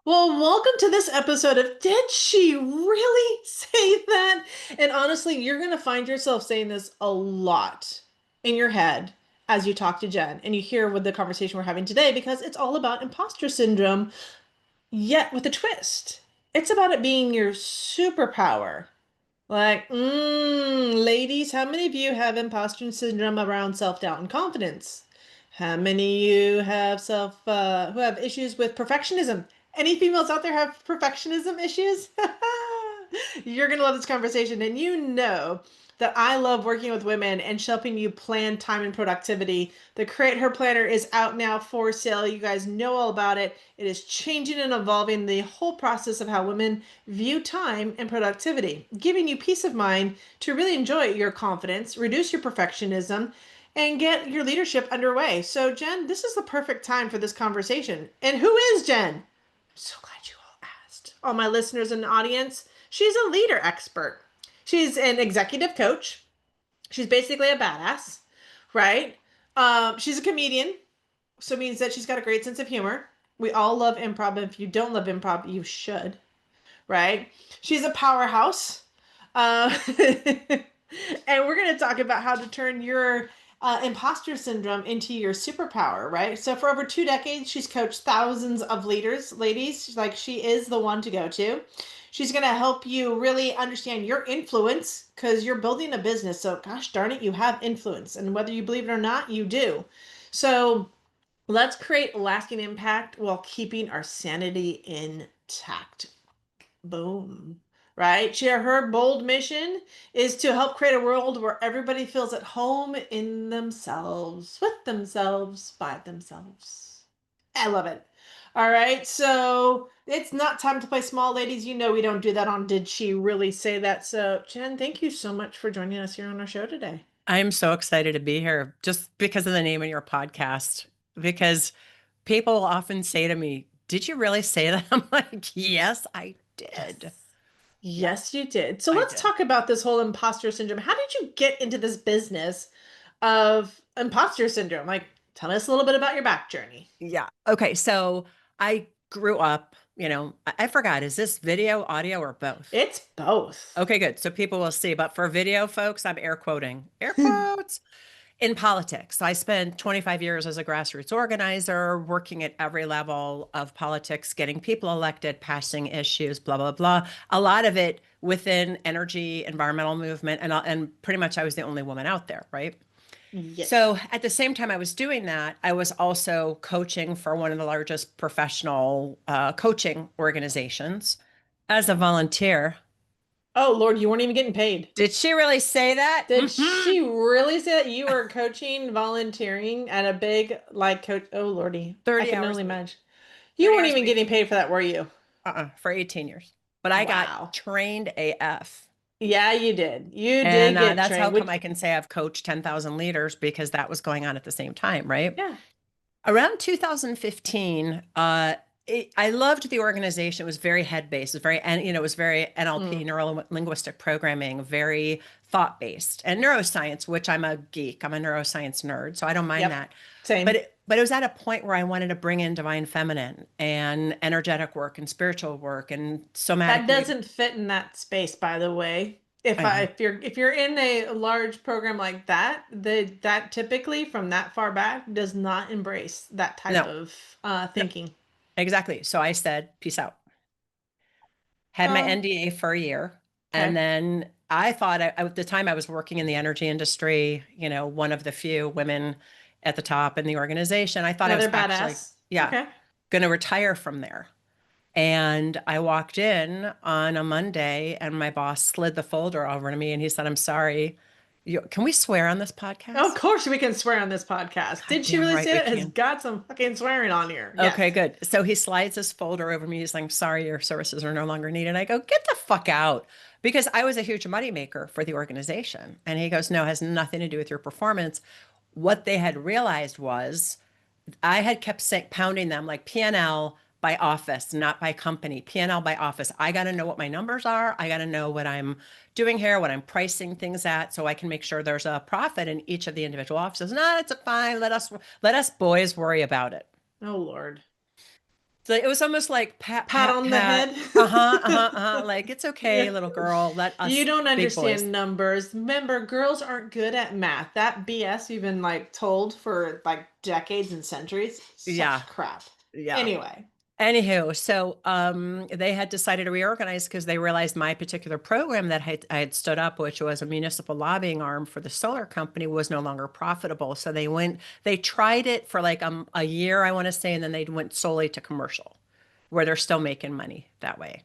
Well, welcome to this episode of Did She Really Say That? And honestly, you're going to find yourself saying this a lot in your head as you talk to Jen and you hear with the conversation we're having today because it's all about imposter syndrome, yet with a twist. It's about it being your superpower. Ladies, how many of you have imposter syndrome around self-doubt and confidence? How many of you have who have issues with perfectionism? Any females out there have perfectionism issues? You're gonna love this conversation, and you know that I love working with women and helping you plan time and productivity. The Create Her Planner is out now for sale. You guys know all about it. It is changing and evolving the whole process of how women view time and productivity, giving you peace of mind to really enjoy your confidence, reduce your perfectionism, and get your leadership underway. So, Jen, this is the perfect time for this conversation. And who is Jen? I'm so glad you all asked. All my listeners and audience, she's a leader expert. She's an executive coach. She's basically a badass, right? She's a comedian, so it means that she's got a great sense of humor. We all love improv. If you don't love improv, you should, right? She's a powerhouse. Uh, and we're going to talk about how to turn your imposter syndrome into your superpower, right? So for over 2 decades, she's coached thousands of leaders, ladies, like she is the one to go to. She's going to help you really understand your influence because you're building a business. So gosh darn it, you have influence. And whether you believe it or not, you do. So let's create lasting impact while keeping our sanity intact. Boom. Right? Her bold mission is to help create a world where everybody feels at home in themselves, with themselves, by themselves. I love it. All right. So it's not time to play small, ladies. You know we don't do that on Did She Really Say That? So, Jen, thank you so much for joining us here on our show today. I'm so excited to be here just because of the name of your podcast. Because people often say to me, "Did you really say that?" I'm like, "Yes, I did. Yes. Yes, Yes, you did. So I let's did." talk about this whole imposter syndrome. How did you get into this business of imposter syndrome? Like, tell us a little bit about your back journey. Yeah. Okay. So I grew up, I forgot, is this video, audio, or both? It's both. Okay, good. So people will see. But for video folks, I'm air quoting, air quotes. In politics. So I spent 25 years as a grassroots organizer, working at every level of politics, getting people elected, passing issues, blah, blah, blah. A lot of it within energy, environmental movement, and pretty much I was the only woman out there, right? Yes. So at the same time I was doing that, I was also coaching for one of the largest professional coaching organizations as a volunteer. Oh, Lord, you weren't even getting paid. Did she really say that? Did she really say that you were coaching, volunteering at a big, like, coach? Oh, Lordy. I 30 can hours only a week. imagine. You 30 weren't hours a even week. getting paid for that, were you? For 18 years. But I got Wow. trained AF. Yeah, you did. You And did get that's how trained. come Which, I can say I've coached 10,000 leaders because that was going on at the same time, right? yeah. Around 2015, I loved the organization. It was very head-based. It was very, and it was very NLP, Mm, neuro linguistic programming, very thought-based, and neuroscience, which I'm a geek. I'm a neuroscience nerd, so I don't mind yep. that. But Same. it was at a point where I wanted to bring in divine feminine and energetic work and spiritual work and That somatic labor. doesn't fit in that space, by the way. I know. If you're in a large program like that, that typically from that far back does not embrace that type No, of no, thinking. exactly. So I said, peace out. Had my Um, NDA for a year. And okay. then I thought at the time I was working in the energy industry, one of the few women at the top in the organization. I thought I was Another actually, badass. yeah, Okay. going to retire from there. And I walked in on a Monday and my boss slid the folder over to me and he said, "I'm sorry. Can we swear on this Of podcast?" course we can swear on this podcast. God Did she damn really right say we that? Has can. got some fucking swearing on here. Okay, Yes. good. So he slides this folder over me. He's like, "Sorry, your services are no longer needed." I go, "Get the fuck out." Because I was a huge moneymaker for the organization. And he goes, "No, it has nothing to do with your performance." What they had realized was I had kept pounding them like P&L by office, not by company, P&L by office. I got to know what my numbers are. I got to know what I'm doing here, what I'm pricing things at, so I can make sure there's a profit in each of the individual offices. No, it's fine. Let us boys worry about it. Oh Lord. So it was almost like pat, Pat pat, on the pat. head. Uh-huh, uh-huh, uh-huh. Like, it's okay, Yeah. little girl. Let You us don't big boys. understand numbers. Remember, girls aren't good at math. That BS you've been like told for like decades and centuries, Yeah, such crap. yeah. Anyway. Anywho, so they had decided to reorganize because they realized my particular program that I had stood up, which was a municipal lobbying arm for the solar company, was no longer profitable. So they tried it for like a year, I want to say, and then they went solely to commercial, where they're still making money that way.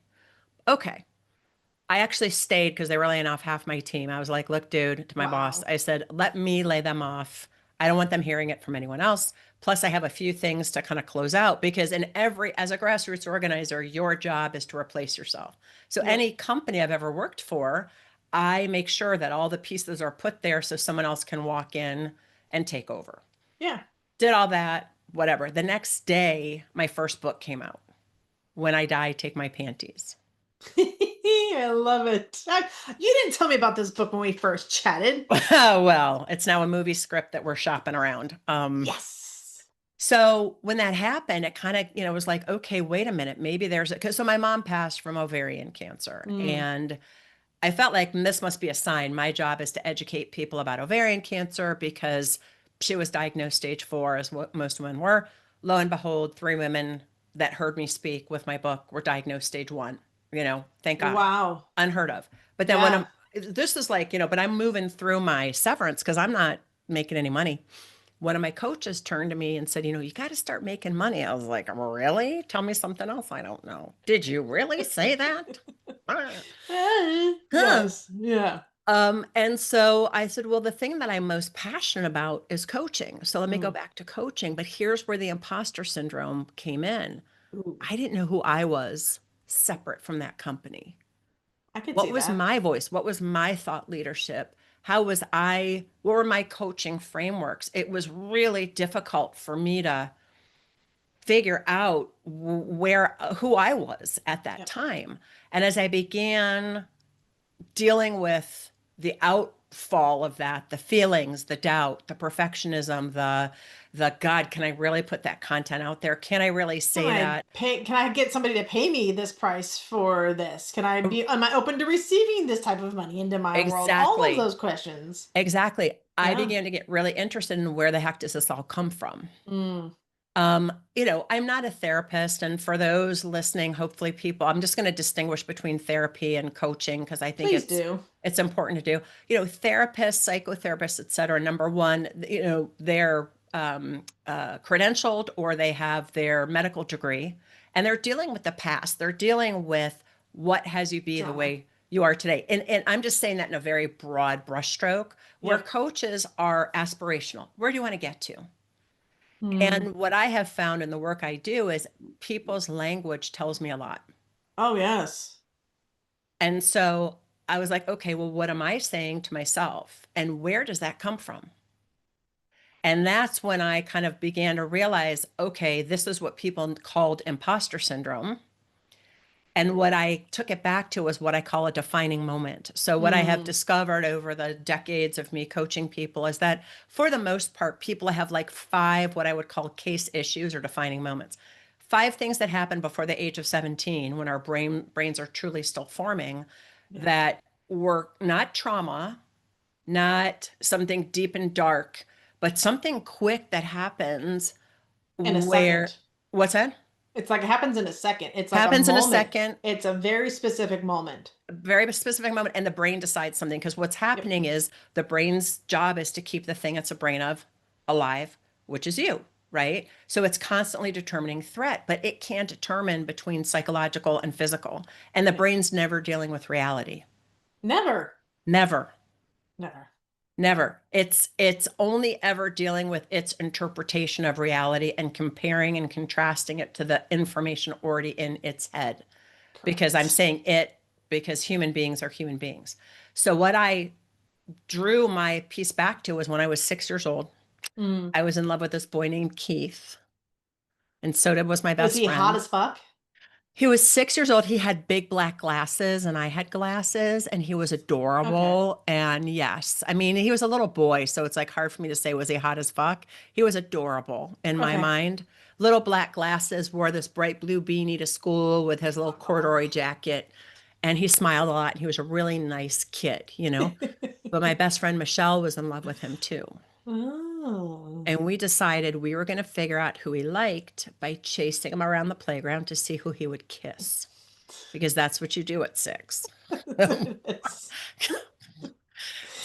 Okay. I actually stayed because they were laying off half my team. I was like, look, dude, to my boss, Wow. I said, let me lay them off. I don't want them hearing it from anyone else. Plus, I have a few things to kind of close out because as a grassroots organizer, your job is to replace yourself. So Yep. any company I've ever worked for, I make sure that all the pieces are put there so someone else can walk in and take over. Yeah. Did all that, whatever. The next day, my first book came out. When I Die, Take My Panties. I love it. You didn't tell me about this book when we first chatted. Well, it's now a movie script that we're shopping around. Yes. So when that happened, it kind of, was like, okay, wait a minute, maybe because so my mom passed from ovarian cancer, Mm. and I felt like this must be a sign. My job is to educate people about ovarian cancer because she was diagnosed stage 4, as what most women were. Lo and behold, 3 women that heard me speak with my book were diagnosed stage 1. Thank God, Wow. unheard of. But then Yeah. this is like, but I'm moving through my severance because I'm not making any money. One of my coaches turned to me and said, you got to start making money. I was like, really? Tell me something else I don't know. Did you really say that? Huh. Yes. Yeah. And so I said, well, the thing that I'm most passionate about is coaching. So let me go Mm. back to coaching. But here's where the imposter syndrome came in. Ooh, I didn't know who I was separate from that company. I could What see was that. my voice? What was my thought leadership? What were my coaching frameworks? It was really difficult for me to figure out who I was at that Yep. time. And as I began dealing with the outfall of that, the feelings, the doubt, the perfectionism, the God, can I really put that content out there? Can I really say that? Can I get somebody to pay me this price for this? Am I open to receiving this type of money into my world? All of Exactly. those questions. Exactly. I Yeah. began to get really interested in where the heck does this all come from? Mm. I'm not a therapist, and for those listening, hopefully I'm just going to distinguish between therapy and coaching because I think Please it's do. it's important to do. Therapists, psychotherapists, et cetera. Number one, they're credentialed or they have their medical degree, and they're dealing with the past. They're dealing with what has you be the Drama. way you are today. And I'm just saying that in a very broad brushstroke, where Yep. coaches are aspirational. Where do you want to get to? Mm. And what I have found in the work I do is people's language tells me a lot. Oh, yes. And so I was like, okay, well, what am I saying to myself? And where does that come from? And that's when I kind of began to realize, okay, this is what people called imposter syndrome. And what I took it back to was what I call a defining moment. So, what I have Mm. discovered over the decades of me coaching people is that for the most part, people have like 5 what I would call case issues or defining moments. 5 things that happen before the age of 17 when our brains are truly still forming Yeah. that were not trauma, not something deep and dark, but something quick that happens In a where, second. what's that? It's like it happens in a second. It's like a Happens in a moment. second. It's a very specific moment. Very specific moment, and the brain decides something because what's Yep. happening is the brain's job is to keep the thing it's a brain of alive, which is you, right? So it's constantly determining threat, but it can't determine between psychological and physical, and the Yep. brain's never dealing with reality. Never. Never. Never. Never. It's only ever dealing with its interpretation of reality and comparing and contrasting it to the information already in its head, because I'm Correct. saying it because human beings are human beings. So what I drew my piece back to was when I was 6 years old. Mm. I was in love with this boy named Keith, and so did was my Was best he hot friend. as fuck? He was 6 years old. He had big black glasses, and I had glasses, and he was Okay. adorable. And yes, I mean, he was a little boy, so it's like hard for me to say, was he hot as fuck? He was adorable in my Okay. mind. little black glasses, wore this bright blue beanie to school with his little corduroy Oh. jacket. And he smiled a lot. And he was a really nice kid, you know. But my best friend Michelle was in love with him too. Oh. And we decided we were going to figure out who he liked by chasing him around the playground to see who he would kiss, because that's what you do at 6. It's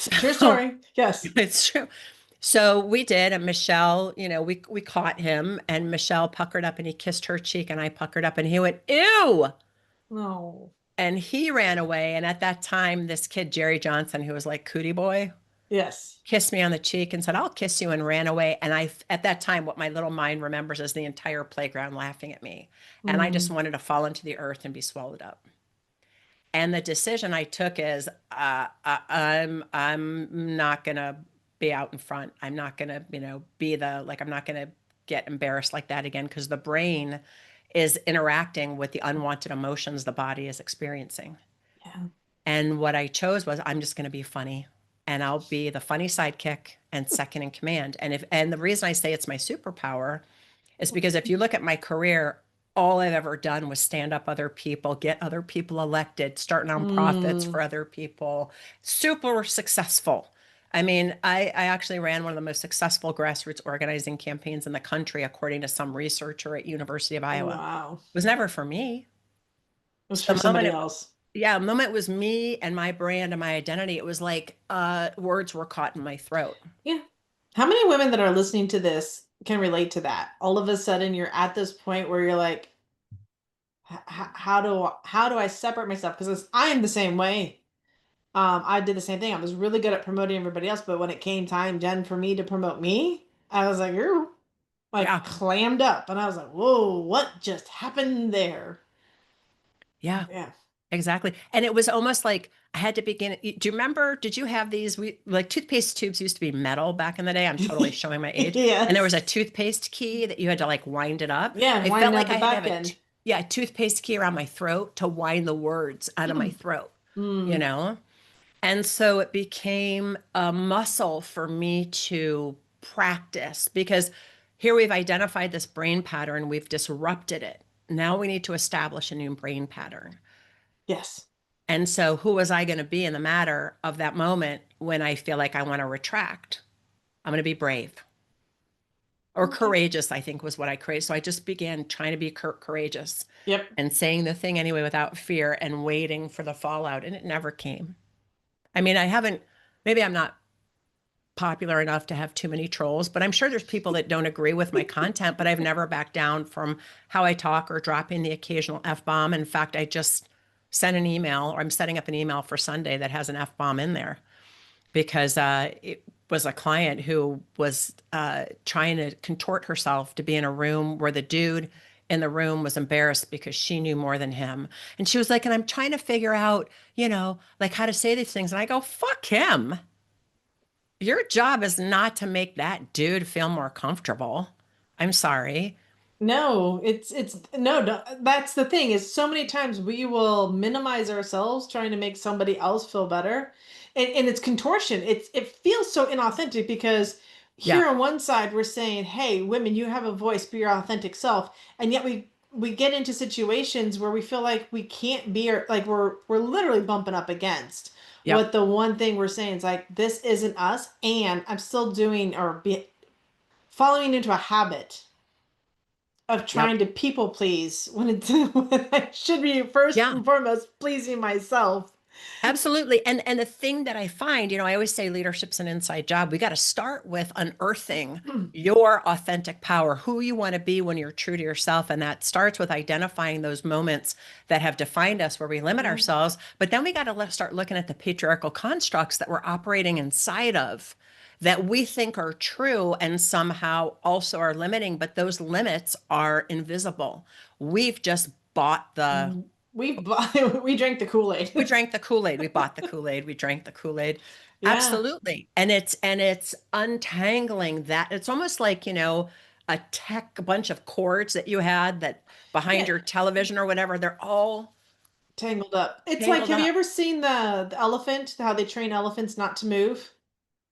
true So story. Yes. it's true. So we did, and Michelle, we caught him, and Michelle puckered up and he kissed her cheek, and I puckered up and he went, ew. No. And he ran away. And at that time, this kid, Jerry Johnson, who was like Cootie Boy, Yes. kissed me on the cheek and said, I'll kiss you, and ran away. And at that time, what my little mind remembers is the entire playground laughing at me. And I just Mm. wanted to fall into the earth and be swallowed up. And the decision I took is, I'm not gonna be out in front. I'm not gonna, be I'm not gonna get embarrassed like that again, because the brain is interacting with the unwanted emotions the body is experiencing. Yeah. And what I chose was, I'm just gonna be funny, and I'll be the funny sidekick and second in command. And the reason I say it's my superpower is because if you look at my career, all I've ever done was stand up other people, get other people elected, start nonprofits Mm. for other people, super successful. I mean, I actually ran one of the most successful grassroots organizing campaigns in the country, according to some researcher at University of Iowa. Wow. It was never for me. It was So for the moment somebody it, else. yeah, the moment it was me and my brand and my identity, it was like words were caught in my throat. Yeah. How many women that are listening to this can relate to that? All of a sudden, you're at this point where you're like, how do I separate myself? Because I am the same way. I did the same thing. I was really good at promoting everybody else, but when it came time, Jen, for me to promote me, I was like, you're like Yeah, clammed up, and I was like, whoa, what just happened there? yeah. Yeah. Exactly. And it was almost like I had to begin. Do you remember? Did you have these? We like toothpaste tubes used to be metal back in the day. I'm totally showing my age. And there was a Yes. toothpaste key that you had to like wind it up. Yeah, I felt winding like out the I had to have back end. yeah, a toothpaste key around my throat to wind the words out of my throat, you Mm. know? And so it became a muscle for me to practice, because here we've identified this brain pattern, we've disrupted it. Now we need to establish a new brain pattern. Yes. And so, who was I going to be in the matter of that moment when I feel like I want to retract? I'm going to be brave or Okay. courageous, I think was what I craved. So, I just began trying to be courageous Yep. and saying the thing anyway without fear and waiting for the fallout. And it never came. I mean, I haven't, maybe I'm not popular enough to have too many trolls, but I'm sure there's people that don't agree with my content, but I've never backed down from how I talk or dropping the occasional F bomb. In fact, I just sent an email, or I'm setting up an email for Sunday that has an F bomb in there, because it was a client who was trying to contort herself to be in a room where the dude in the room was embarrassed because she knew more than him. And she was like, and I'm trying to figure out, like how to say these things. And I go, fuck him. Your job is not to make that dude feel more comfortable. I'm sorry. No, it's no, no, that's the thing is so many times we will minimize ourselves trying to make somebody else feel better. And it's contortion. It feels so inauthentic because Yeah. here on one side we're saying, "Hey, women, you have a voice, be your authentic self." And yet we get into situations where we feel like we can't be like we're literally bumping up against Yep. what the one thing we're saying is like this isn't us, and I'm still doing following into a habit of Yep. trying to people please when it's when I should be first Yeah. and foremost pleasing myself. Absolutely. And the thing that I find, I always say leadership's an inside job. We got to start with unearthing your authentic power, who you want to be when you're true to yourself. And that starts with identifying those moments that have defined us where we limit Yeah. ourselves. But then we got to start looking at the patriarchal constructs that we're operating inside of, that we think are true and somehow also are limiting, but those limits are invisible. We've just bought the We drank the we Kool-Aid. drank the Kool-Aid. We bought the Kool-Aid. We drank the Kool-Aid. Yeah. Absolutely. And it's untangling that. It's almost like, a bunch of cords that you had that behind Yeah. your television or whatever, they're all Tangled up. It's like, tangled have you up. ever seen the elephant, how they train elephants not to move?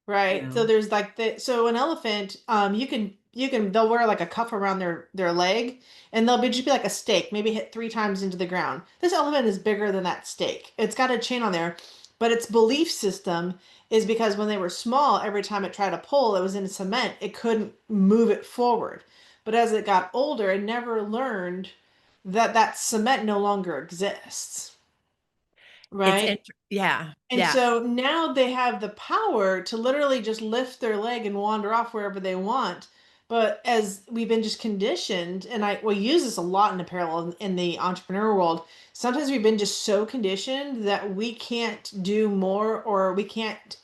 Right. So No. there's like so an elephant, you can they'll wear like a cuff around their leg, and they'll just be like a stake, maybe hit 3 times into the ground. This elephant is bigger than that stake. It's got a chain on there, but its belief system is because when they were small, every time it tried to pull, it was in cement. It couldn't move it forward. But as it got older, it never learned that that cement no longer exists, right? Yeah, And yeah, so now they have the power to literally just lift their leg and wander off wherever they want. But as we've been just conditioned, and we use this a lot in apparel in the entrepreneur world, sometimes we've been just so conditioned that we can't do more, or we can't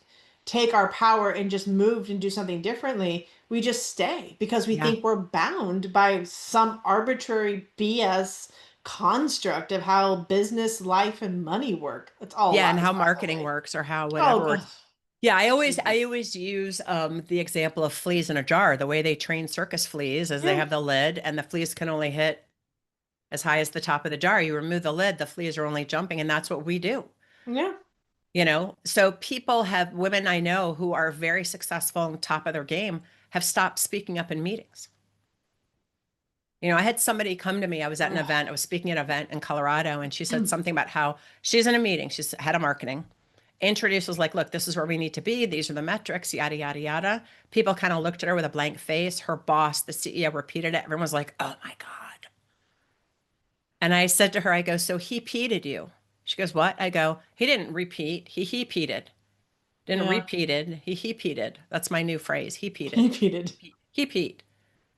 take our power and just move and do something differently. We just stay because we yeah. think we're bound by some arbitrary BS construct of how business, life, and money work. It's all Yeah, and lies, how by the marketing way. works or how whatever Oh, works. ugh, Yeah, I Jesus. always use the example of fleas in a jar. The way they train circus fleas is they Yeah, have the lid and the fleas can only hit as high as the top of the jar. You remove the lid, the fleas are only jumping, and that's what we do. yeah. So people have women I know who are very successful and top of their game have stopped speaking up in meetings. I had somebody come to me. I was at an Ugh. event. I was speaking at an event in Colorado, and she said something about how she's in a meeting. She's head of marketing. Introduces like, look, this is where we need to be. These are the metrics, yada, yada, yada. People kind of looked at her with a blank face. Her boss, the CEO, repeated it. Everyone was like, oh my God. And I said to her, I go, so he peated you. She goes, what? I go, he didn't repeat. He peated. Didn't Yeah. repeated. He peated. That's my new phrase. He peated. He cheated. He peed.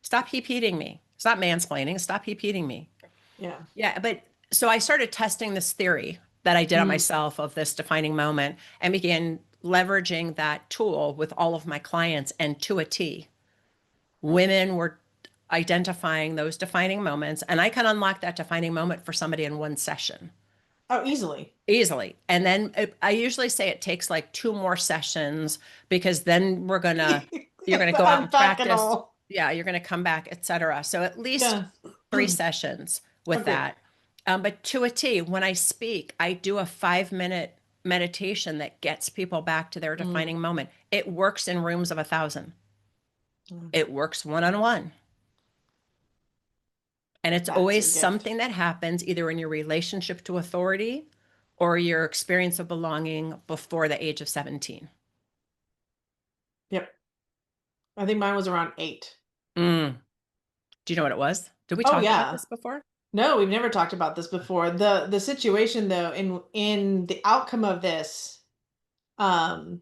Stop he peating me. Stop mansplaining. Stop he peating me. Yeah. Yeah, but so I started testing this theory that I did on Mm. myself of this defining moment and began leveraging that tool with all of my clients. And to a T, women were identifying those defining moments. And I can unlock that defining moment for somebody in one session Oh, easily. easily. And then I usually say it takes like two more sessions because then you're Like gonna the go out and unpack and practice. all. Yeah, you're gonna come back, etc. So at least Yeah. 3 sessions with Agreed. that. But to a T, when I speak, I do a 5 minute meditation that gets people back to their Mm. defining moment. It works in rooms of 1,000. Mm. It works one on one. And it's That's always your gift. something that happens either in your relationship to authority or your experience of belonging before the age of 17. Yep. I think mine was around 8. Mm. Do you know what it was? Did we Oh, talk about yeah. this before? No, we've never talked about this before. The situation though, in the outcome of this, um,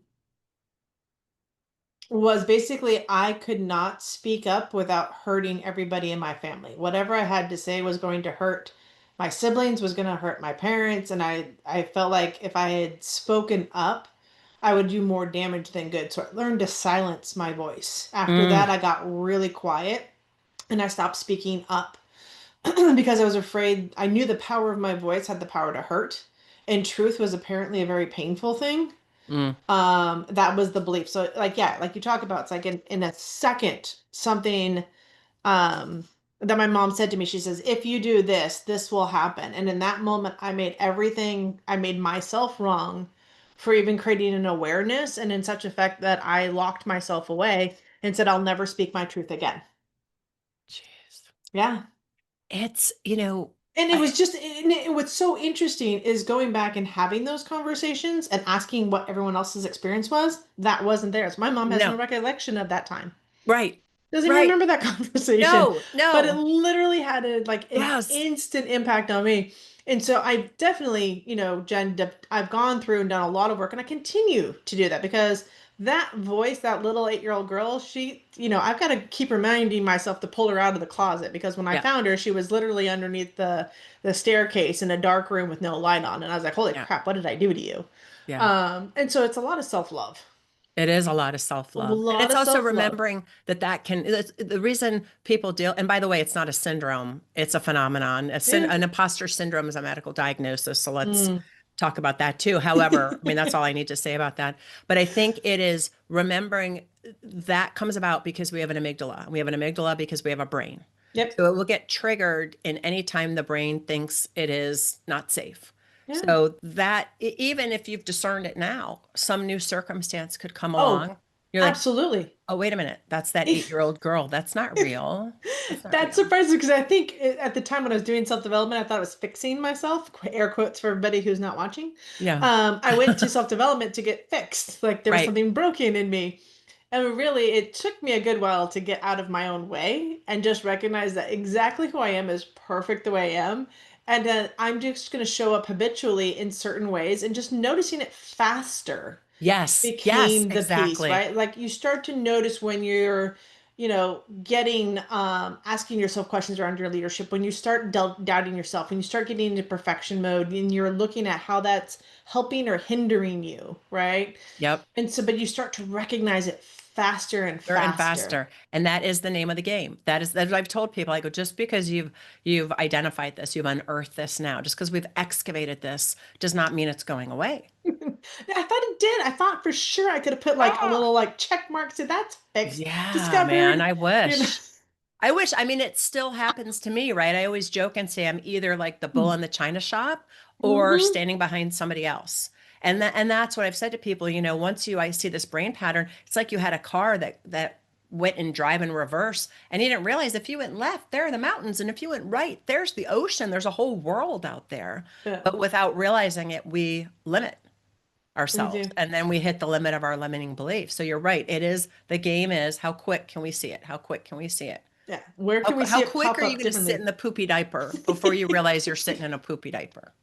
was basically I could not speak up without hurting everybody in my family. Whatever I had to say was going to hurt my siblings, was going to hurt my parents, and I felt like if I had spoken up, I would do more damage than good. So I learned to silence my voice. After Mm, that, I got really quiet and I stopped speaking up because I was afraid. I knew the power of my voice had the power to hurt, and truth was apparently a very painful thing. mm, That was the belief. So like, yeah, like you talk about, it's like in a second something um that my mom said to me. She says, if you do this, this will happen. And in that moment I made myself wrong for even creating an awareness, and in such effect that I locked myself away and said I'll never speak my truth again. jeez. Yeah. It's, And it I, was just, what's so interesting is going back and having those conversations and asking what everyone else's experience was. That wasn't theirs. My mom has no no, recollection of that time. right, Doesn't even right. remember that conversation. No, But it no. literally had an Yes. instant impact on me. And so I definitely, Jen, I've gone through and done a lot of work, and I continue to do that because that voice, that little 8-year-old girl, I've got to keep reminding myself to pull her out of the closet, because when I Yeah, found her, she was literally underneath the staircase in a dark room with no light on. And I was like, holy yeah, crap, what did I do to you? yeah. And so it's a lot of self-love, It is a lot of a self-love. And lot it's of also self-love. remembering that's the reason people deal, and by the way, it's not a syndrome, it's a phenomenon. Yeah. An imposter syndrome is a medical diagnosis. So let's Mm. talk about that too. However, I mean, that's all I need to say about that. But I think it is remembering that comes about because we have an amygdala. We have an amygdala because we have a brain. Yep. So it will get triggered in any time the brain thinks it is not safe. Yeah. So that even if you've discerned it now, some new circumstance could come Oh, along. You're like, Absolutely. oh, wait a minute. That's that 8-year-old girl. That's not real. That's not That's real. surprising because I think at the time when I was doing self-development, I thought I was fixing myself, air quotes for everybody who's not watching. Yeah. I went to self-development to get fixed, like there was Right. something broken in me. And really, it took me a good while to get out of my own way and just recognize that exactly who I am is perfect the way I am. And I'm just going to show up habitually in certain ways and just noticing it faster Yes. Yes, became the piece, exactly. right? Like you start to notice when you're, getting asking yourself questions around your leadership, when you start doubting yourself, when you start getting into perfection mode and you're looking at how that's helping or hindering you, right? Yep. And so, but you start to recognize it faster and And faster. faster. And that is the name of the game. That's what I've told people. I go, just because you've identified this, you've unearthed this now, just because we've excavated this does not mean it's going away. I thought it did. I thought for sure I could have put like a Ah, little like check mark, said that's fixed, yeah, man. discovered, I you know. wish. I wish. I mean, it still happens to me, right? I always joke and say I'm either like the bull in the china shop or Hmm. standing behind somebody else. And that's what I've said to people, once I see this brain pattern, it's like you had a car that went and drive in reverse and you didn't realize if you went left, there are the mountains, and if you went right, there's the ocean. There's a whole world out there. Yeah, But without realizing it, we limit we ourselves do. and then we hit the limit of our limiting beliefs. So you're right. The game is how quick can we see it? How quick can we see it? Yeah. Where How, can we see how it quick pop are you up going to sit differently? in the poopy diaper before you realize you're sitting in a poopy diaper?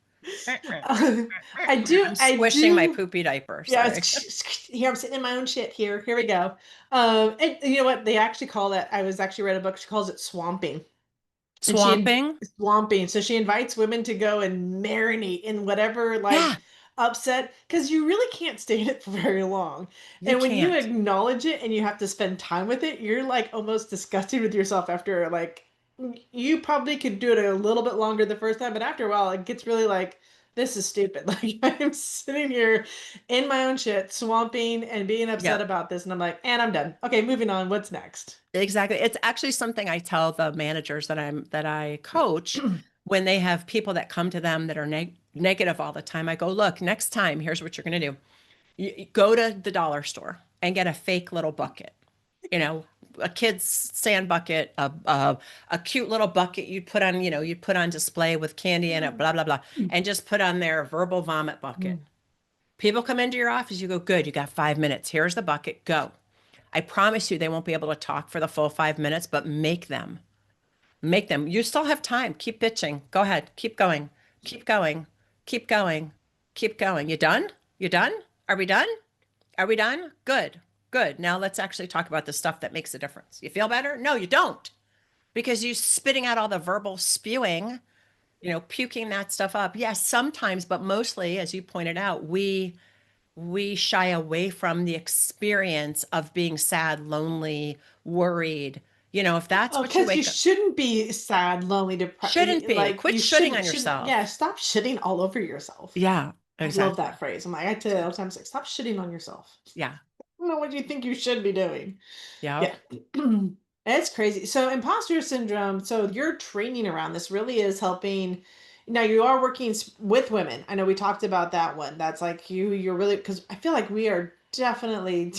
Uh, I'm I squishing my do. poopy diaper. Yeah, Sorry. here I'm sitting in my own shit. Here we go. And you know what? They actually call that. I was actually read a book. She calls it swamping. And Swamping? swamping. So she invites women to go and marinate in whatever like Yeah, upset because you really can't stay in it for very long. you And when you can't. acknowledge it and you have to spend time with it, you're like almost disgusted with yourself after like you probably could do it a little bit longer the first time, but after a while it gets really like this is stupid. Like I'm sitting here in my own shit, swamping and being upset Yep. about this, and I'm like, and I'm done. Okay, moving on. What's next? Exactly. It's actually something I tell the managers that I coach when they have people that come to them that are negative all the time. I go, look, next time, here's what you're going to do. You go to the dollar store and get a fake little bucket, you know, a kid's sand bucket, a cute little bucket you'd put on display with candy in it, blah, blah, blah, and just put on their verbal vomit bucket. People come into your office, you go, good, you got 5 minutes. Here's the bucket, go. I promise you they won't be able to talk for the full 5 minutes, but make them. Make them. You still have time. Keep bitching. Go ahead. Keep going. Keep going. Keep going. Keep going. You done? You done? Are we done? Are we done? Good. Good. Now let's actually talk about the stuff that makes a difference. You feel better? No, you don't. Because you spitting out all the verbal spewing, puking that stuff up. Yes, sometimes, but mostly, as you pointed out, we shy away from the experience of being sad, lonely, worried. If that's Oh, what you because you wake up, shouldn't be sad, lonely, depressed. shouldn't be. Like Quit you shitting on shouldn't. Yeah, yourself. stop shitting all over yourself. Yeah, I love exactly. that phrase. I'm like, I tell you all the time, it's like, stop shitting on yourself. Yeah. I don't know what you think you should be doing. Yeah. Yep. It's crazy. So imposter syndrome, so your training around this really is helping. Now you are working with women. I know we talked about that one. That's like you're really because I feel like we are definitely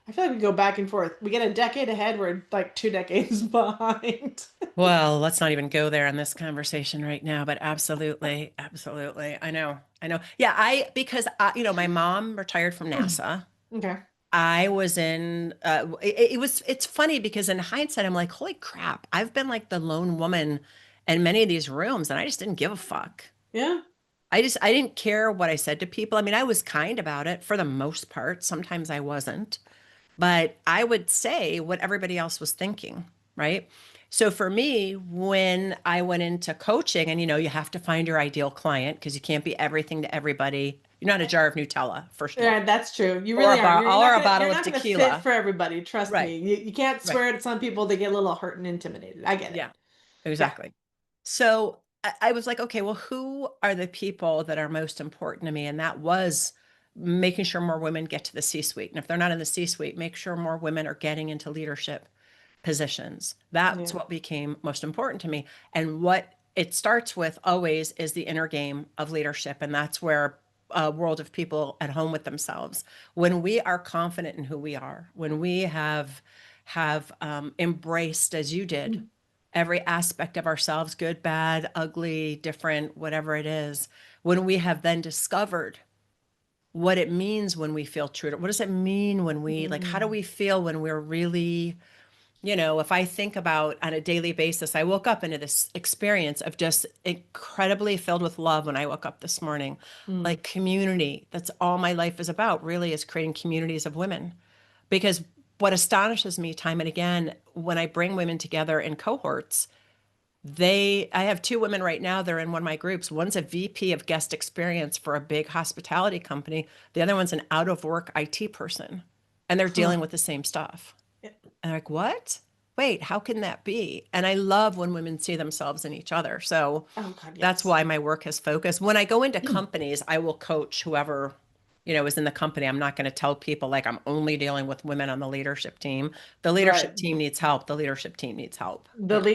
I feel like we go back and forth. We get a decade ahead, we're like 2 decades behind. Well, let's not even go there in this conversation right now, but absolutely, absolutely. I know. I know. Yeah, because my mom retired from NASA. Okay. I was in it's funny because in hindsight I'm like, holy crap, I've been like the lone woman in many of these rooms and I just didn't give a fuck. Yeah. I didn't care what I said to people. I mean, I was kind about it for the most part. Sometimes I wasn't, but I would say what everybody else was thinking, right? So for me, when I went into coaching, and you have to find your ideal client because you can't be everything to everybody. You're not a jar of Nutella, first of Yeah, all, that's true. You or really aren't. or a You're bottle of not gonna fit tequila. for everybody. Trust Right, me. You can't right. swear at some people, they get a little hurt and intimidated. I get it. Yeah, Yeah. exactly. So I was like, okay, well, who are the people that are most important to me? And that was making sure more women get to the C-suite. And if they're not in the C-suite, make sure more women are getting into leadership positions. That's Yeah. what became most important to me. And what it starts with always is the inner game of leadership. And that's where world of people at home with themselves. When we are confident in who we are, when we have embraced, as you did, every aspect of ourselves, good, bad, ugly, different, whatever it is, when we have then discovered what it means when we feel true to, what does it mean when we like, how do Mm. we feel when we're really, if I think about on a daily basis, I woke up into this experience of just incredibly filled with love when I woke up this morning. Mm. Like community, that's all my life is about, really, is creating communities of women. Because what astonishes me time and again, when I bring women together in cohorts, I have two women right now. They're in one of my groups. One's a VP of guest experience for a big hospitality company. The other one's an out of work IT person, and they're Huh. dealing with the same stuff. Yeah. And I'm like, what? Wait, how can that be? And I love when women see themselves in each other. So Oh God, that's yes. why my work has focused. When I go into companies, I will coach whoever, is in the company. I'm not going to tell people like I'm only dealing with women on the leadership team. The Right. leadership team needs help. The leadership team needs help.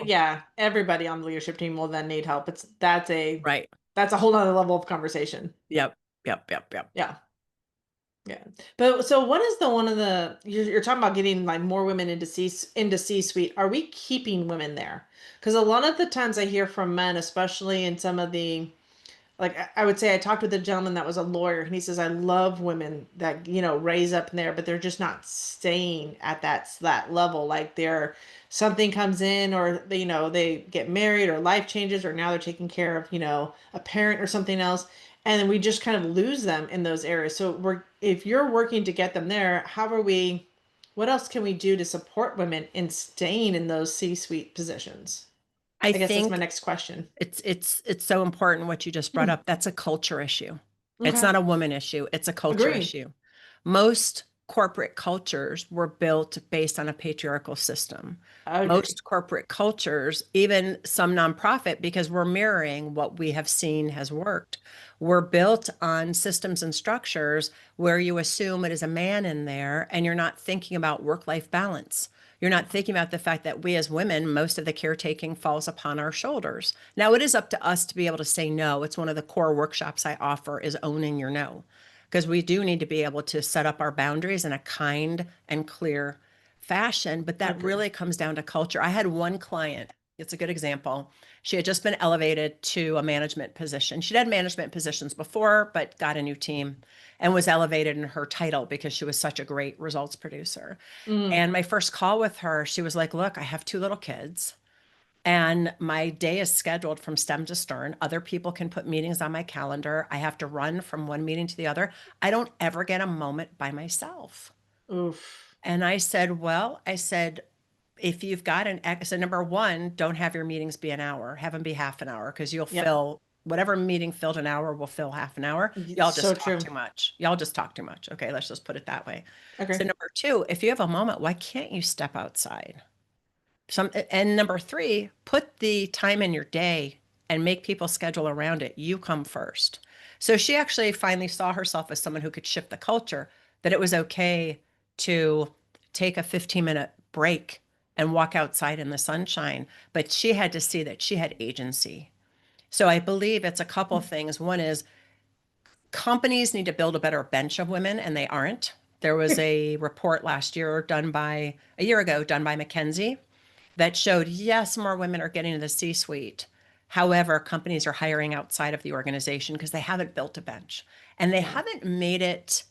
Yeah, everybody on the leadership team will then need help. Right. That's a whole nother level of conversation. Yep. Yep. Yep. Yep. Yeah. Yeah. But so what is the one of the you're talking about getting like more women into C-suite. Are we keeping women there? Because a lot of the times I hear from men, especially in some of the like I would say I talked with a gentleman that was a lawyer and he says I love women that raise up in there, but they're just not staying at that level. Like they're something comes in or they get married or life changes or now they're taking care of a parent or something else, and then we just kind of lose them in those areas. So if you're working to get them there, how are we? What else can we do to support women in staying in those C-suite positions? I I guess that's my think next question. it's so important what you just brought up. That's a culture issue. It's Okay. not a woman issue, it's a culture Agree. issue. Most corporate cultures were built based on a patriarchal system. Agree. Most corporate cultures, even some nonprofit, because we're mirroring what we have seen has worked, were built on systems and structures where you assume it is a man in there and you're not thinking about work-life balance. You're not thinking about the fact that we as women, most of the caretaking falls upon our shoulders. Now, it is up to us to be able to say no. It's one of the core workshops I offer is owning your no, because we do need to be able to set up our boundaries in a kind and clear fashion. But that Agree. really comes down to culture. I had one client, it's a good example. She had just been elevated to a management position. She'd had management positions before, but got a new team and was elevated in her title because she was such a great results producer. Mm. And my first call with her, she was like, look, I have two little kids and my day is scheduled from stem to stern. Other people can put meetings on my calendar. I have to run from one meeting to the other. I don't ever get a moment by myself. Oof. And I said, if you've got I said, number one, don't have your meetings be an hour, have them be half an hour because you'll Yep. fill whatever meeting filled an hour will fill half an hour. It's Y'all so just talk true. too much. Y'all just talk too much. Okay, let's just put it that way. So Okay. number two, if you have a moment, why can't you step outside? And number three, put the time in your day and make people schedule around it. You come first. So she actually finally saw herself as someone who could shift the culture, that it was okay to take a 15-minute break and walk outside in the sunshine. But she had to see that she had agency. So I believe it's a couple of things. One is companies need to build a better bench of women, and they aren't. There was a report last year a year ago, done by McKinsey that showed, yes, more women are getting to the C-suite. However, companies are hiring outside of the organization because they haven't built a bench and they Yeah. haven't made it,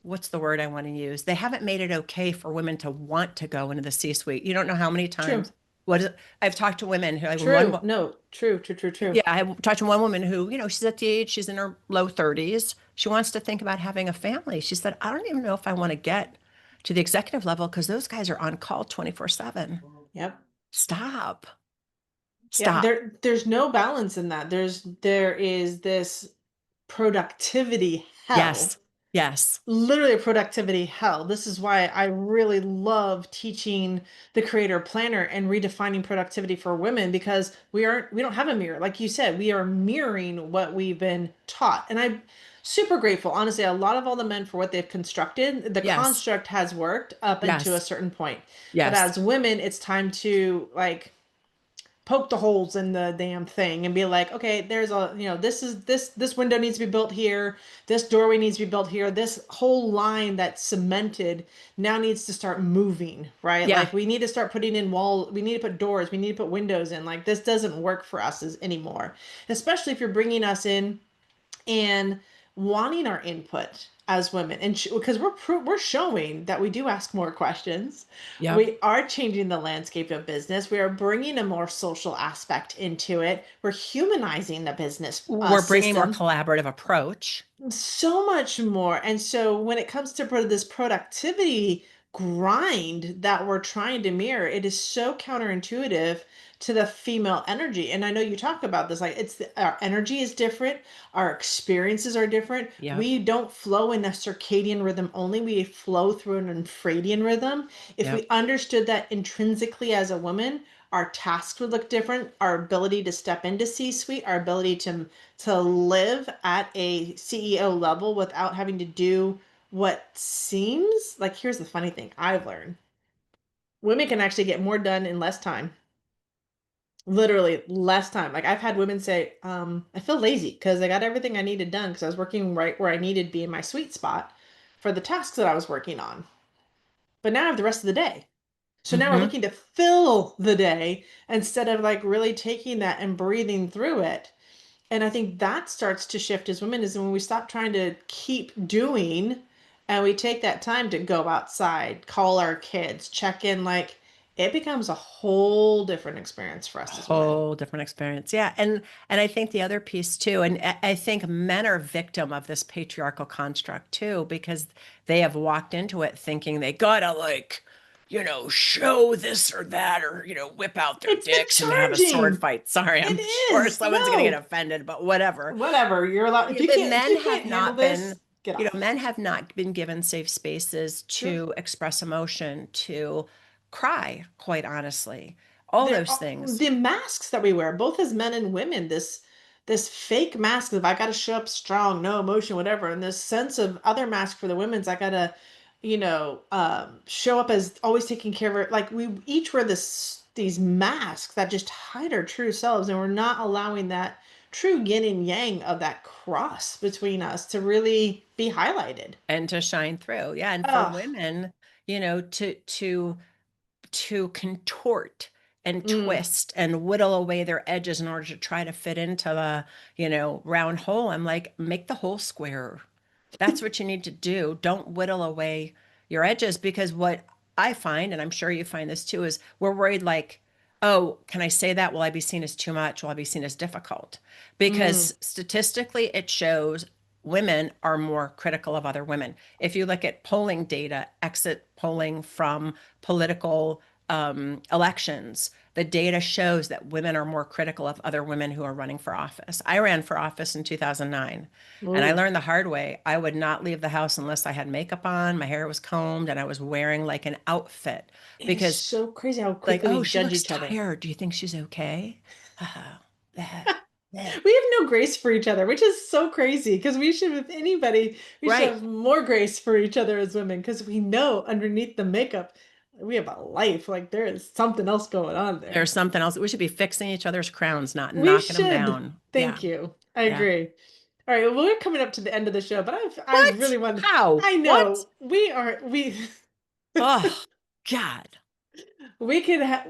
what's the word I want to use? They haven't made it okay for women to want to go into the C-suite. You don't know how many True. times I've talked to women who True. No. True. True. True. True. yeah, I have talked to one woman who, she's at the age, she's in her low 30s. She wants to think about having a family. She said, I don't even know if I want to get to the executive level because those guys are on call 24/7. Yep. Stop. Yeah. Stop. There's no balance in that. There is this productivity hell. Yes. Yes. Literally a productivity hell. This is why I really love teaching the creator planner and redefining productivity for women, because we don't have a mirror. Like you said, we are mirroring what we've been taught. And I'm super grateful. Honestly, a lot of all the men for what they've constructed, the Yes. construct has worked up into a Yes. certain point. But Yes. as women, it's time to like poke the holes in the damn thing and be like, okay, there's a, this window needs to be built here, this doorway needs to be built here, this whole line that's cemented now needs to start moving, right? Yeah. Like we need to start putting in wall, we need to put doors, we need to put windows in. Like this doesn't work for us anymore, especially if you're bringing us in and wanting our input as women, and because we're showing that we do ask more questions, Yep. we are changing the landscape of business, we are bringing a more social aspect into it, we're humanizing the business We're bringing more system collaborative approach. so much more. And so when it comes to this productivity grind that we're trying to mirror, it is so counterintuitive to the female energy. And I know you talk about this, like our energy is different, our experiences are different. Yep. We don't flow in a circadian rhythm only, we flow through an infradian rhythm. If Yep. we understood that intrinsically as a woman, our tasks would look different, our ability to step into C-suite, our ability to live at a CEO level without having to do what seems like, here's the funny thing I've learned. Women can actually get more done in less time. Literally less time. Like I've had women say, I feel lazy because I got everything I needed done because I was working right where I needed to be in my sweet spot for the tasks that I was working on. But now I have the rest of the day. So now we're Hmm. looking to fill the day instead of like really taking that and breathing through it. And I think that starts to shift as women is when we stop trying to keep doing and we take that time to go outside, call our kids, check in, like it becomes a whole different experience for us as women. Whole different experience. Yeah. And I think the other piece too, and I think men are victim of this patriarchal construct too, because they have walked into it thinking they gotta like, show this or that, or whip out their It's the dicks and have a sword charging. fight. Sorry, It I'm sure is. someone's gonna get No. offended, but whatever. Whatever. You're allowed Yeah, but if men you have can't handle not been, this, get off. men have not been given safe spaces Sure. to express emotion, to cry, quite honestly. All There those are things. the masks that we wear, both as men and women, this fake mask of I gotta show up strong, no emotion, whatever, and this sense of other mask for the women's I gotta, show up as always taking care of it. Like we each wear these masks that just hide our true selves, and we're not allowing that true yin and yang of that cross between us to really be highlighted. And to shine through. Yeah. And for Ugh. women, to contort and Mm. twist and whittle away their edges in order to try to fit into the, round hole. I'm like, make the hole square. That's what you need to do. Don't whittle away your edges, because what I find, and I'm sure you find this too, is we're worried like, oh, can I say that? Will I be seen as too much? Will I be seen as difficult? Mm. Because statistically, it shows women are more critical of other women. If you look at polling data, exit polling from political elections, the data shows that women are more critical of other women who are running for office. I ran for office in 2009, and I Ooh. learned the hard way. I would not leave the house unless I had makeup on, my hair was combed, and I was wearing like an outfit It is because, so crazy how like, quickly oh, we she judge looks each other. tired. Do you think she's okay? Oh, bleh, bleh. We have no grace for each other, which is so crazy because we should, if anybody, we should Right. have more grace for each other as women because we know underneath the makeup, we have a life. Like there is something else going on There's there. something else. We should be fixing each other's crowns, not We knocking them should. down. Yeah. Thank you. I Yeah. agree. All right, well, we're coming up to the end of the show, but I What? really want. How? I What? know we Oh, God. we could have.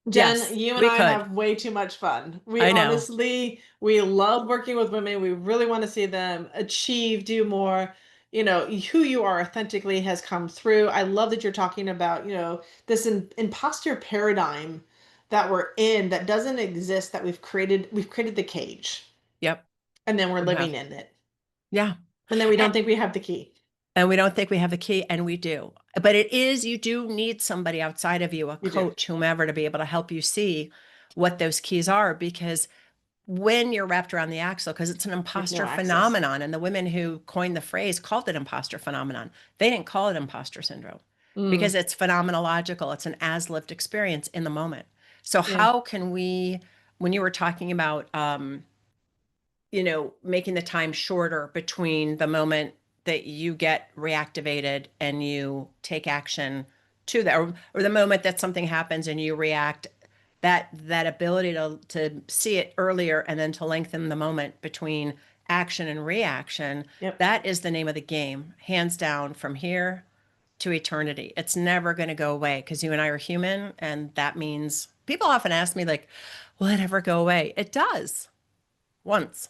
Jen, Yes, you and we I could. have way too much fun. We I know. honestly, we love working with women. We really want to see them achieve, do more. Who you are authentically has come through. I love that you're talking about, this imposter paradigm that we're in that doesn't exist, that we've created. We've created the cage Yep, and then we're we living have. in it. Yeah. And then we And, don't think we have the key. and we don't think we have the key, and we do. But you do need somebody outside of you, a You do. coach, whomever, to be able to help you see what those keys are. Because when you're wrapped around the axle, because it's an You have no imposter access. phenomenon, and the women who coined the phrase called it imposter phenomenon. They didn't call it imposter syndrome because Mm, it's phenomenological. It's an as lived experience in the moment. So yeah. how can we, when you were talking about, making the time shorter between the moment that you get reactivated and you take action to that, or the moment that something happens and you react that ability to see it earlier and then to lengthen the moment between action and reaction, Yep. that is the name of the game, hands down, from here to eternity. It's never going to go away because you and I are human. And that means people often ask me, like, will it ever go away? It does once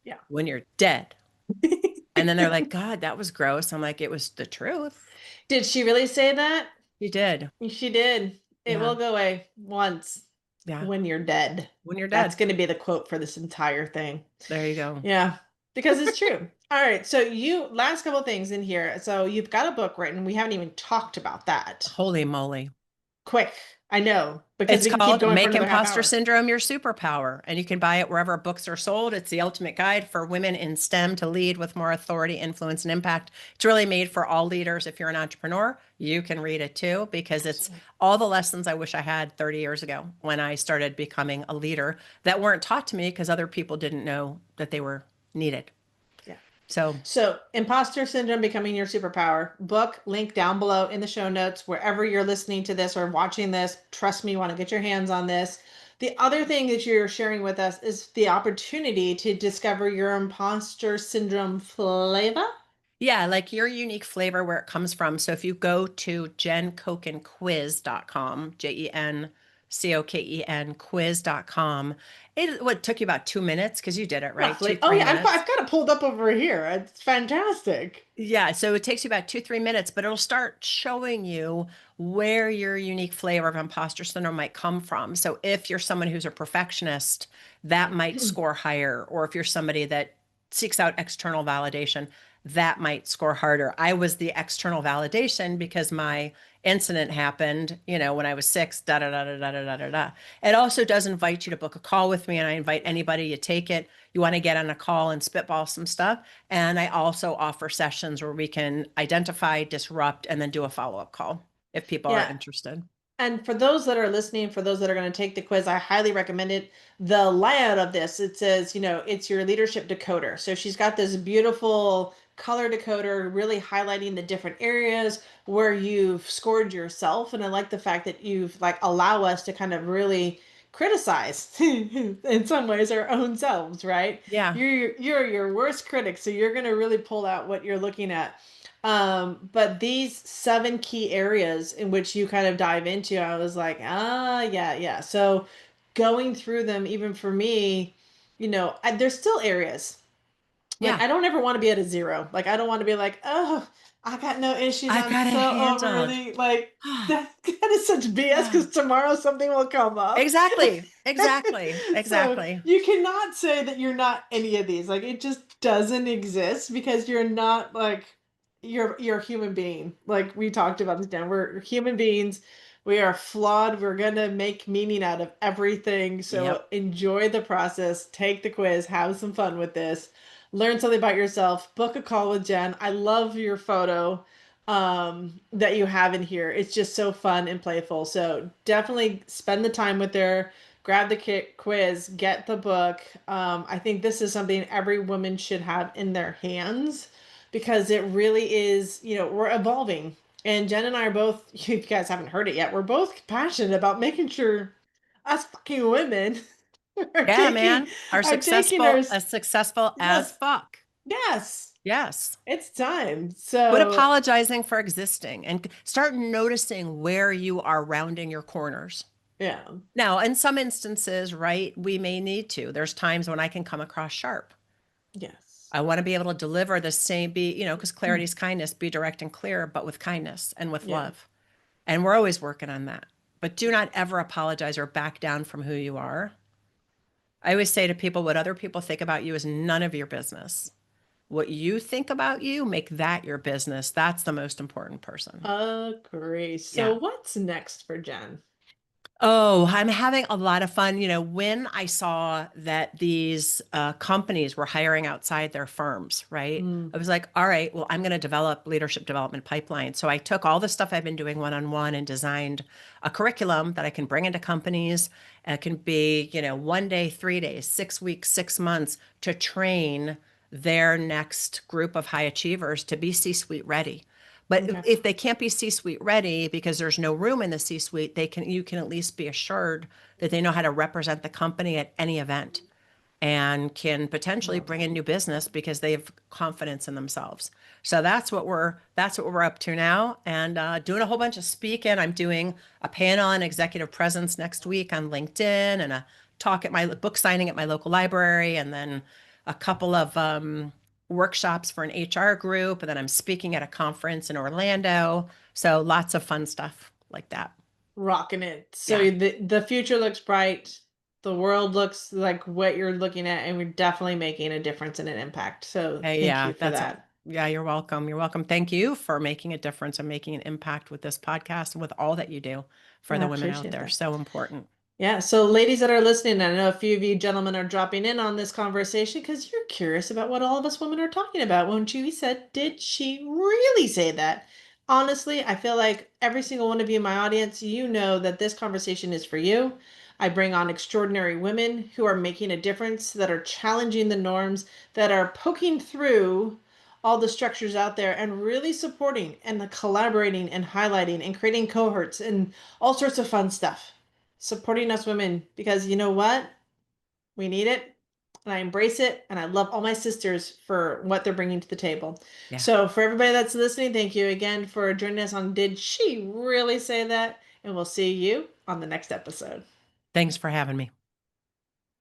Yeah. when you're dead. And then they're like, God, that was gross. I'm like, it was the truth. Did she really say that? You did. She did. It Yeah. will go away once Yeah. when you're dead. When you're That's dead. going to be the quote for this entire thing. There you go. Yeah, because it's true. All right. So you last couple things in here. So you've got a book written. We haven't even talked about that. Holy moly. Quick. I know because It's we can keep called going for Make another half Imposter hour. Syndrome Your Superpower. And you can buy it wherever books are sold. It's the ultimate guide for women in STEM to lead with more authority, influence, and impact. It's really made for all leaders. If you're an entrepreneur, you can read it too, because it's Absolutely. all the lessons I wish I had 30 years ago when I started becoming a leader that weren't taught to me because other people didn't know that they were needed. Yeah. So, So, Imposter Syndrome Becoming Your Superpower book, link down below in the show notes, wherever you're listening to this or watching this. Trust me, you want to get your hands on this. The other thing that you're sharing with us is the opportunity to discover your imposter syndrome flavor. yeah, like your unique flavor where it comes from. So if you go to jencokenquiz.com, JenCoken quiz.com, it what took you about 2 minutes because you did it, right? Two, Roughly. Oh, three yeah, minutes. I've got it pulled up over here. It's fantastic. Yeah, so it takes you about 2, 3 minutes, but it'll start showing you where your unique flavor of imposter syndrome might come from. So if you're someone who's a perfectionist, that might score higher. Or if you're somebody that seeks out external validation, that might score harder. I was the external validation because my incident happened, when I was 6, da da da da da da da da. It also does invite you to book a call with me, and I invite anybody, you take it, you want to get on a call and spitball some stuff. And I also offer sessions where we can identify, disrupt, and then do a follow-up call if people are Yeah. interested. And for those that are listening, for those that are going to take the quiz, I highly recommend it. The layout of this, it says, it's your leadership decoder. So she's got this beautiful color decoder, really highlighting the different areas where you've scored yourself. And I like the fact that you've allow us to kind of really criticize in some ways our own selves, right? Yeah. You're your worst critic, so you're going to really pull out what you're looking at. But these 7 key areas in which you kind of dive into, I was like, yeah, yeah. So going through them, even for me, there's still areas. Like, Yeah. I don't ever want to be at a zero. Like, I don't want to be like, oh, I got no issues. I I'm got it so handled. overly, like, that is such BS because tomorrow something will come up. Exactly. Exactly. So Exactly. you cannot say that you're not any of these. Like, it just doesn't exist because you're not like you're a human being. Like we talked about this down. We're human beings. We are flawed. We're gonna make meaning out of everything. So Yep. enjoy the process. Take the quiz. Have some fun with this. Learn something about yourself. Book a call with Jen. I love your photo that you have in here. It's just so fun and playful. So definitely spend the time with her, grab the quiz, get the book. I think this is something every woman should have in their hands because it really is, we're evolving. And Jen and I are both, you guys haven't heard it yet, we're both passionate about making sure us fucking women are Yeah, taking man. Are are taking successful our as successful as yes, fuck. yes, Yes. it's time. Quit So apologizing for existing and start noticing where you are rounding your corners. yeah, Now, in some instances, right, we may need to. There's times when I can come across sharp. yes. I want to be able to deliver the same, because clarity is kindness, be direct and clear, but with kindness and with Yeah. love. And we're always working on that. But do not ever apologize or back down from who you are. I always say to people, what other people think about you is none of your business. What you think about you, make that your business. That's the most important person. Agree. So Yeah. what's next for Jen? Oh, I'm having a lot of fun. When I saw that these companies were hiring outside their firms, right? Mm, I was like, all right, well, I'm going to develop leadership development pipeline. So I took all the stuff I've been doing one-on-one and designed a curriculum that I can bring into companies. It can be, one day, 3 days, 6 weeks, 6 months to train their next group of high achievers to be C-suite ready. But Okay. if they can't be C-suite ready because there's no room in the C-suite, you can at least be assured that they know how to represent the company at any event and can potentially Love bring that. in new business because they have confidence in themselves. So that's what we're up to now, and doing a whole bunch of speaking. I'm doing a panel on executive presence next week on LinkedIn, and a talk at my book signing at my local library, and then a couple of workshops for an HR group, and then I'm speaking at a conference in Orlando. So lots of fun stuff like that. Rocking it. Yeah. So the future looks bright. The world looks like what you're looking at, and we're definitely making a difference and an impact. So Hey, thank yeah, you for that. yeah, you're welcome. You're welcome. Thank you for making a difference and making an impact with this podcast and with all that you do for I the women out appreciate there. that. So important. Yeah, so ladies that are listening, I know a few of you gentlemen are dropping in on this conversation because you're curious about what all of us women are talking about. When Chewie said, did she really say that? Honestly, I feel like every single one of you in my audience, you know that this conversation is for you. I bring on extraordinary women who are making a difference, that are challenging the norms, that are poking through all the structures out there and really supporting and collaborating and highlighting and creating cohorts and all sorts of fun stuff supporting us women because you know what? We need it. And I embrace it. And I love all my sisters for what they're bringing to the table. Yeah. So, for everybody that's listening, thank you again for joining us on Did She Really Say That? And we'll see you on the next episode. Thanks for having me.